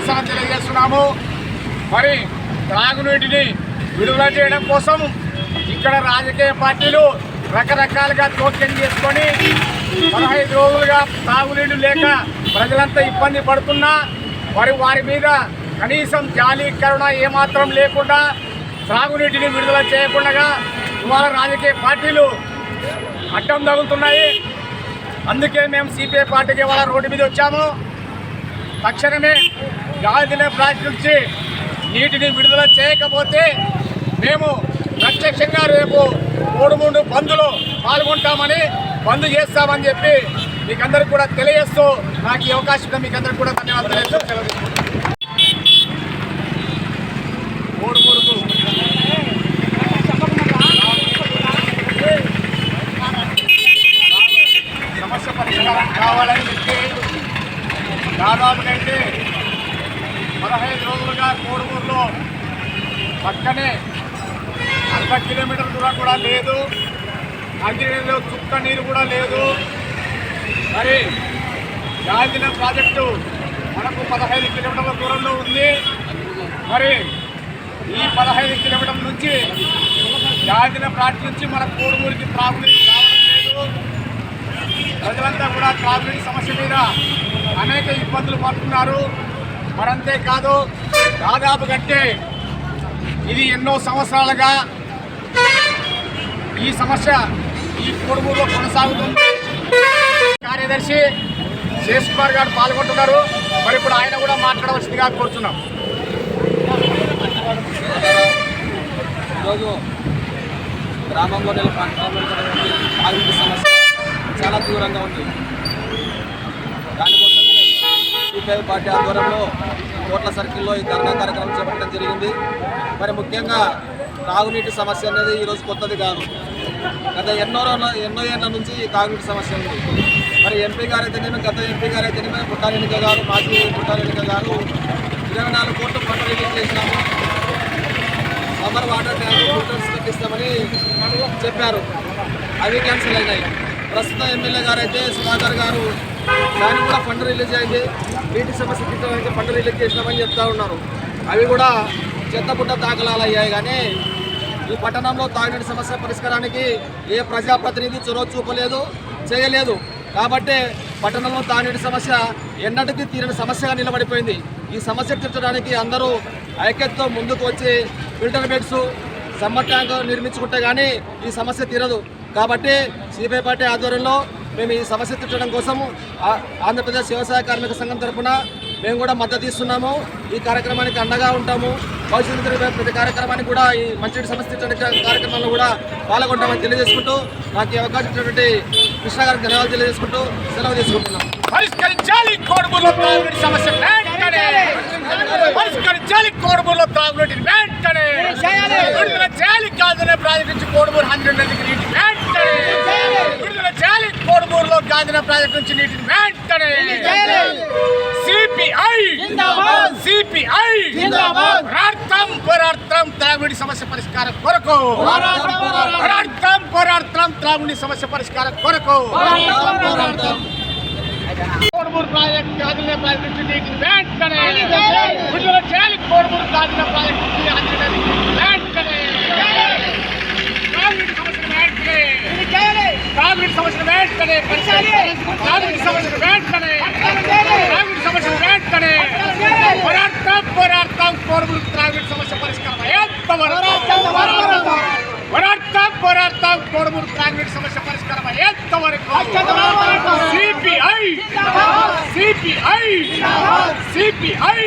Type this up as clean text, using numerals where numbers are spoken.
నిరసన తెలియజేస్తున్నాము. మరి త్రాగునీటిని విడుదల చేయడం కోసం ఇక్కడ రాజకీయ పార్టీలు రకరకాలుగా జోక్యం చేసుకొని 15 రోజులుగా తాగునీళ్ళు లేక ప్రజలంతా ఇబ్బంది పడుతున్నా మరి వారి మీద కనీసం జాలి కరుణ ఏమాత్రం లేకుండా త్రాగునీటిని విడుదల చేయకుండా ఇవాళ రాజకీయ పార్టీలు అడ్డం తగులుతున్నాయి. అందుకే మేము సిపిఐ పార్టీకి ఇవాళ రోడ్డు మీద వచ్చాము. తక్షణమే గాజుల ప్రాజెక్టు నుంచి నీటిని విడుదల చేయకపోతే మేము ప్రత్యక్షంగా రేపు 3 బంద్లో పాల్గొంటామని బంద్ చేస్తామని చెప్పి మీకందరికి కూడా తెలియజేస్తూ నాకు ఈ అవకాశం మీకందరికి కూడా ధన్యవాదాలు తెలియజేస్తూ సమస్య పరిష్కారం కావాలని చెప్పి దాదాపునైతే 15 రోజులుగా కోడుమూరులో పక్కనే 40 కిలోమీటర్ల దూరం కూడా లేదు, మంచినీళ్ళు చుక్క నీరు కూడా లేదు. మరి గాజుల ప్రాజెక్టు మనకు 15 కిలోమీటర్ల దూరంలో ఉంది. మరి ఈ 15 కిలోమీటర్ల నుంచి గాజుల ప్రాజెక్టు నుంచి మన కోడుమూరికి త్రాగునీరు రావడం లేదు. ప్రజలంతా కూడా త్రాగునీటి సమస్య మీద అనేక ఇబ్బందులు పడుతున్నారు. మరంతేకాదు దాదాపు కంటే ఇది ఎన్నో సంవత్సరాలుగా ఈ సమస్య ఈ కోడుమూరులో కొనసాగుతుంది. కార్యదర్శి శేష్ కుమార్ గారు పాల్గొంటున్నారు. మరి ఇప్పుడు ఆయన కూడా మాట్లాడవలసిందిగా కోరుతున్నాం. ఈరోజు గ్రామంలో తాగునీటి సమస్య చాలా తీవ్రంగా ఉంది. దానికోసమే సిపిఐ పార్టీ ఆధ్వర్యంలో కోట్ల సర్కిల్లో ఈ ధర్నా కార్యక్రమం చేపట్టడం జరిగింది. మరి ముఖ్యంగా తాగునీటి సమస్య అనేది ఈరోజు కొత్తది కాదు. గత ఎన్నో ఏళ్ళ నుంచి తాగునీటి సమస్య ఉంది. మరి ఎంపీ గారు అయితేనేమి, గత ఎంపీ గారు అయితేనేమి, పుట్టారెడ్డి గారు, మాజీ పుట్టారెడ్డి గారు 24 కోట్ల ఫండ్ రిలీజ్ చేసినాము, సమ్మర్ వాటర్ ట్యాంక్ ఫిల్టర్స్ పెట్టిస్తామని చెప్పారు. అవి క్యాన్సిల్ అయినాయి. ప్రస్తుతం ఎమ్మెల్యే గారు అయితే సుధాకర్ గారు దానికి కూడా ఫండ్ రిలీజ్ అయింది, నీటి సమస్య తీర్చడానికి ఫండ్ రిలీజ్ చేసినామని చెప్తా ఉన్నారు. అవి కూడా చెత్తపుట్ట దాఖలాలు అయ్యాయి. కానీ ఈ పట్టణంలో తాగునీటి సమస్య పరిష్కారానికి ఏ ప్రజాప్రతినిధి చొరవ చూపలేదు, చేయలేదు. కాబట్టి పట్టణంలో తాగునీటి సమస్య ఎన్నటికీ తీరని సమస్యగా నిలబడిపోయింది. ఈ సమస్య తీర్చడానికి అందరూ ఐక్యతతో ముందుకు వచ్చి ఫిల్టర్ బెడ్స్, సమ్మర్ ట్యాంక్ నిర్మించుకుంటే కానీ ఈ సమస్య తీరదు. కాబట్టి సిపిఐ పార్టీ ఆధ్వర్యంలో మేము ఈ సమస్య తీర్చడం కోసము ఆంధ్రప్రదేశ్ వ్యవసాయ కార్మిక సంఘం తరఫున మేము కూడా మద్దతు ఇస్తున్నాము. ఈ కార్యక్రమానికి అండగా ఉంటాము. భవిష్యత్తు ప్రతి కార్యక్రమానికి కూడా ఈ మంచినీటి సమస్య తీర్చడానికి కార్యక్రమాల్లో కూడా పాల్గొంటామని తెలియజేసుకుంటూ నాకు ఈ అవకాశం ఇచ్చినటువంటి కృష్ణ గారికి ధన్యవాదాలు తెలియజేసుకుంటూ సెలవు తీసుకుంటున్నాం. పరిష్కరించాలి కోడుమూరులో తాగునీటి సమస్య వెంటనే, పరిష్కరించాలి కోడుమూరులో తాగునీటిని వెంటనే, విడుదల చేయాలి గాజుల ప్రాజెక్టు నుంచి కోడుమూరు 100 నదికి నీటి వెంటనే, విడుదల చేయాలి కోడుమూరులో గాజుల ప్రాజెక్టు నుంచి నీటిని వెంటనే. పోరాడతాం త్రాగునీటి సమస్య పరిష్కారం కొరకు, పోరాడతాం త్రాగునీటి సమస్య పరిష్కారం కొరకు. కోడుమూరు ప్రాజెక్టు గాజుల ప్రాజెక్టు నుంచి నీటిని వెంటనే, విడుదల చేయాలి కోడుమూరు గాజుల ప్రాజెక్టు నుంచి 100 నదికి వెంటనే. తాగునీటి సమస్యను వెంటనే, తాగునీటి సమస్యను వెంటనే పరిష్కరించాలి, తాగునీటి సమస్యను వెంటనే, తాగునీటి సమస్యను వెంటనే పోరాడతాం కోడుమూరు త్రాగునీటి సమస్య పరిష్కారం అయ్యేంతవరకు, పోరాడతాం కోడుమూరు త్రాగునీటి సమస్య పరిష్కారం అయ్యేంతవరకు. సిపిఐ